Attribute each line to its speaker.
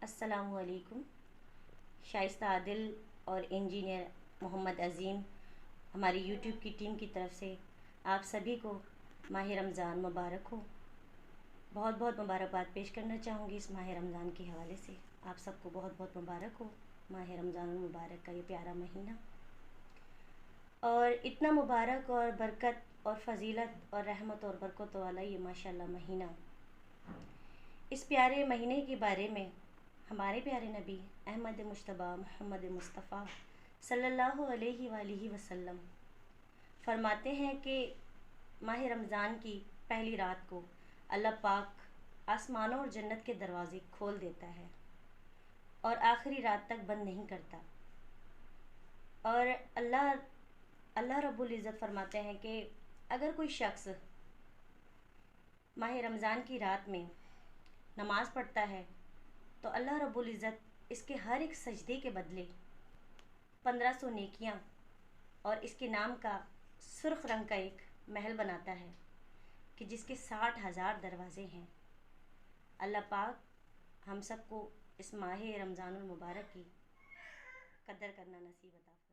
Speaker 1: السلام علیکم۔ شائستہ عادل اور انجینئر محمد عظیم ہماری یوٹیوب کی ٹیم کی طرف سے آپ سبھی کو ماہ رمضان مبارک ہو۔ بہت بہت مبارکباد پیش کرنا چاہوں گی اس ماہ رمضان کے حوالے سے۔ آپ سب کو بہت بہت مبارک ہو ماہ رمضان المبارک کا یہ پیارا مہینہ، اور اتنا مبارک اور برکت اور فضیلت اور رحمت اور برکت والا یہ ماشاءاللہ مہینہ۔ اس پیارے مہینے کے بارے میں ہمارے پیارے نبی احمد مجتبیٰ محمد مصطفیٰ صلی اللہ علیہ وآلہ وسلم فرماتے ہیں کہ ماہ رمضان کی پہلی رات کو اللہ پاک آسمانوں اور جنت کے دروازے کھول دیتا ہے اور آخری رات تک بند نہیں کرتا۔ اور اللہ رب العزت فرماتے ہیں کہ اگر کوئی شخص ماہ رمضان کی رات میں نماز پڑھتا ہے تو اللہ رب العزت اس کے ہر ایک سجدے کے بدلے 1500 نیکیاں اور اس کے نام کا سرخ رنگ کا ایک محل بناتا ہے کہ جس کے 60,000 دروازے ہیں۔ اللہ پاک ہم سب کو اس ماہ رمضان المبارک کی قدر کرنا نصیب عطا فرمائے۔